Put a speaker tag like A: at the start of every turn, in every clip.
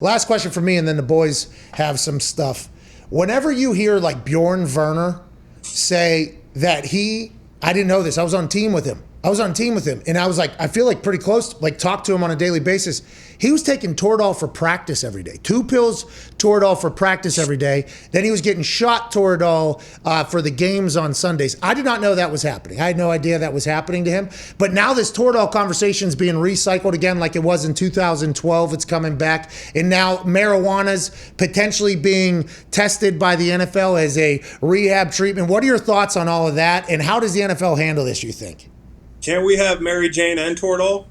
A: Last question for me, and then the boys have some stuff. Whenever you hear like Bjorn Werner say that I didn't know this, I was on team with him. And I was like, I feel like pretty close, like talk to him on a daily basis. He was taking Toradol for practice every day. 2 pills Toradol for practice every day. Then he was getting shot Toradol for the games on Sundays. I did not know that was happening. I had no idea that was happening to him. But now this Toradol conversation is being recycled again like it was in 2012. It's coming back. And now marijuana's potentially being tested by the NFL as a rehab treatment. What are your thoughts on all of that? And how does the NFL handle this, you think?
B: Can't we have Mary Jane and Toradol?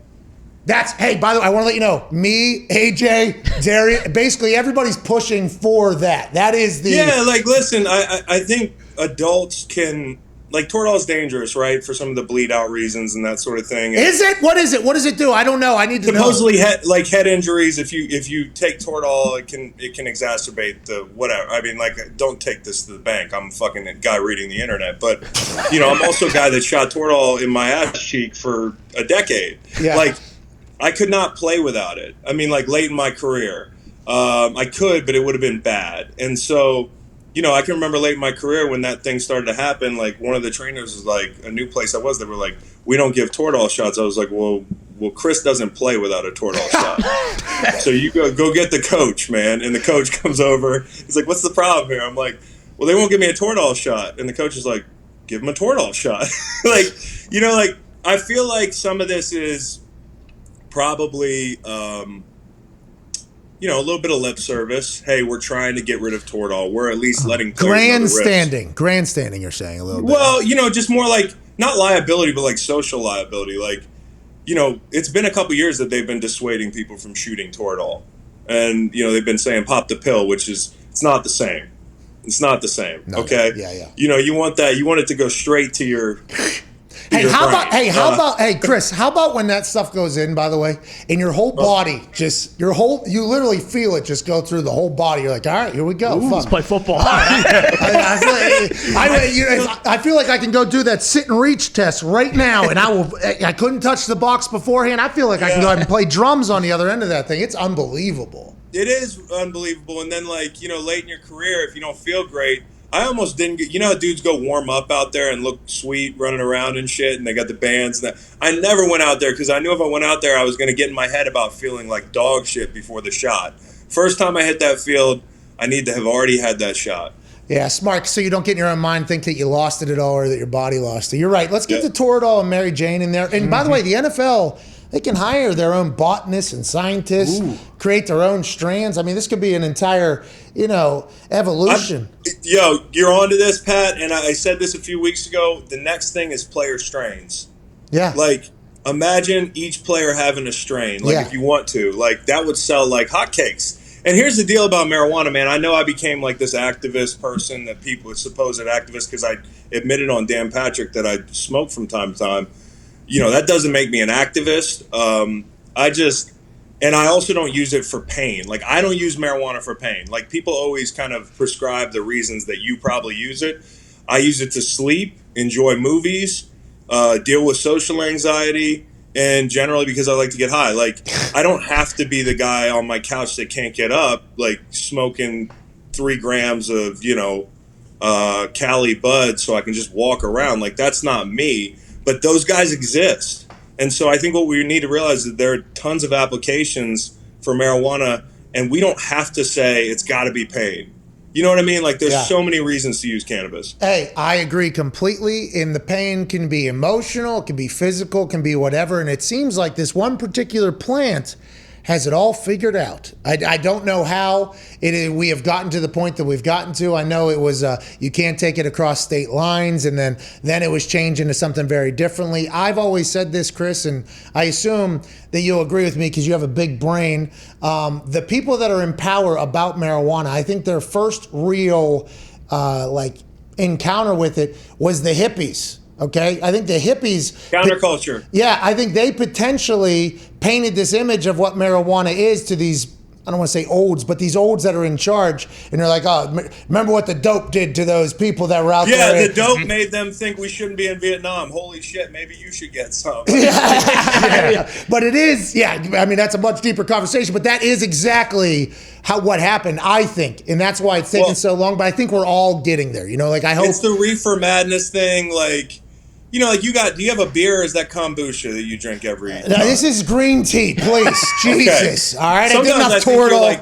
A: Hey, by the way, I want to let you know, me, AJ, Darian, basically everybody's pushing for that. That is the...
B: Yeah, like, listen, I think adults can... Like, Toradol's dangerous, right? For some of the bleed out reasons and that sort of thing.
A: Is it? What is it? What does it do? I don't know. I need to know.
B: Supposedly, head injuries, if you take Toradol, it can exacerbate the whatever. I mean, like, don't take this to the bank. I'm a fucking guy reading the internet. But, I'm also a guy that shot Toradol in my ass cheek for a decade.
A: Yeah.
B: Like, I could not play without it. I mean, like, late in my career. I could, but it would have been bad. And so... I can remember late in my career when that thing started to happen, like one of the trainers was like, a new place I was, they were like, we don't give Toradol shots. I was like, well, Chris doesn't play without a Toradol shot. So you go get the coach, man. And the coach comes over. He's like, what's the problem here? I'm like, well, they won't give me a Toradol shot. And the coach is like, give him a Toradol shot. I feel like some of this is probably, a little bit of lip service. Hey, we're trying to get rid of Toradol. We're at least letting
A: grandstanding. You're saying a little bit.
B: Well, just more like not liability, but like social liability. Like, it's been a couple years that they've been dissuading people from shooting Toradol, and they've been saying pop the pill, which is it's not the same. It's not the same.
A: No,
B: okay.
A: Yeah.
B: You want that. You want it to go straight to your.
A: Chris, how about when that stuff goes in, by the way, and your whole body you literally feel it just go through the whole body. You're like, all right, here we go.
C: Let's play football.
A: I feel like I can go do that sit and reach test right now, and I couldn't touch the box beforehand. I feel like I can go ahead and play drums on the other end of that thing. It's unbelievable.
B: It is unbelievable. And then, late in your career, if you don't feel great, I almost didn't get, how dudes go warm up out there and look sweet running around and shit, and they got the bands and that. I never went out there because I knew if I went out there, I was going to get in my head about feeling like dog shit before the shot. First time I hit that field, I need to have already had that shot.
A: Yeah, smart. So you don't get in your own mind think that you lost it at all or that your body lost it. You're right. Let's get the Toradol and Mary Jane in there. And by the way, the NFL... They can hire their own botanists and scientists, create their own strands. I mean, this could be an entire, evolution.
B: You're onto this, Pat, and I said this a few weeks ago. The next thing is player strains.
A: Yeah.
B: Like, imagine each player having a strain, if you want to. Like, that would sell like hotcakes. And here's the deal about marijuana, man. I know I became like this activist person that people, supposed activist, because I admitted on Dan Patrick that I smoke from time to time. That doesn't make me an activist. And I also don't use it for pain. Like, I don't use marijuana for pain. Like, people always kind of prescribe the reasons that you probably use it. I use it to sleep, enjoy movies, deal with social anxiety, and generally because I like to get high. Like, I don't have to be the guy on my couch that can't get up, like, smoking 3 grams of, Cali bud so I can just walk around. Like, that's not me. But those guys exist. And so I think what we need to realize is that there are tons of applications for marijuana, and we don't have to say it's got to be paid. You know what I mean? Like, there's so many reasons to use cannabis.
A: Hey, I agree completely. And the pain can be emotional, it can be physical, it can be whatever. And it seems like this one particular plant has it all figured out. I don't know how we have gotten to the point that we've gotten to. I know it was you can't take it across state lines, and then it was changed into something very differently. I've always said this, Chris, and I assume that you'll agree with me because you have a big brain. The people that are in power about marijuana, I think their first real encounter with it was the hippies. Okay, I think the hippies...
B: Counterculture.
A: I think they potentially painted this image of what marijuana is to these I don't want to say olds, but these olds that are in charge, and they're like, oh, remember what the dope did to those people that were out there?
B: Yeah, the dope made them think we shouldn't be in Vietnam. Holy shit, maybe you should get some.
A: Yeah. But it is, I mean, that's a much deeper conversation, but that is exactly what happened, I think. And that's why it's taken so long, but I think we're all getting there. You know, like I hope.
B: It's the reefer madness thing, like, you know, like do you have a beer or is that kombucha that you drink every time?
A: No, this is green tea, please. Jesus.
B: Okay.
A: All right,
B: Sometimes
A: I get enough
B: I think
A: turtle.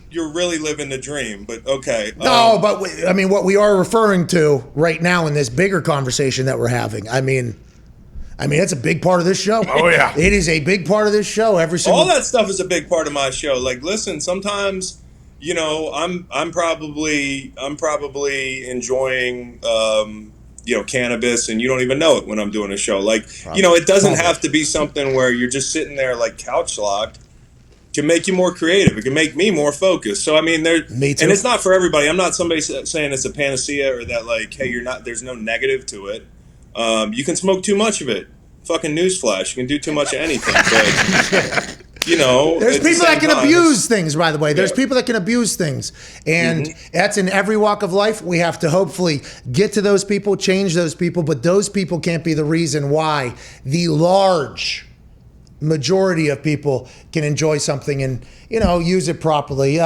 B: you're really living the dream, but okay.
A: No, but I mean, what we are referring to right now in this bigger conversation that we're having, I mean, it's a big part of this show.
C: Oh, yeah.
A: It is a big part of this show.
B: All that stuff is a big part of my show. Like, listen, sometimes, you know, I'm probably enjoying you know, cannabis, and you don't even know it when I'm doing a show. Like, you know, it doesn't have to be something where you're just sitting there like couch locked. It can make you more creative. It can make me more focused. So I mean,
A: Me too.
B: And it's not for everybody. I'm not somebody saying it's a panacea or that like, hey, there's no negative to it. You can smoke too much of it. Fucking newsflash. You can do too much of anything. But you know,
A: there's people that can abuse things, by the way. There's
B: Yeah.
A: people that can abuse things. And that's in every walk of life. We have to hopefully get to those people, change those people, but those people can't be the reason why the large majority of people can enjoy something and, you know, use it properly.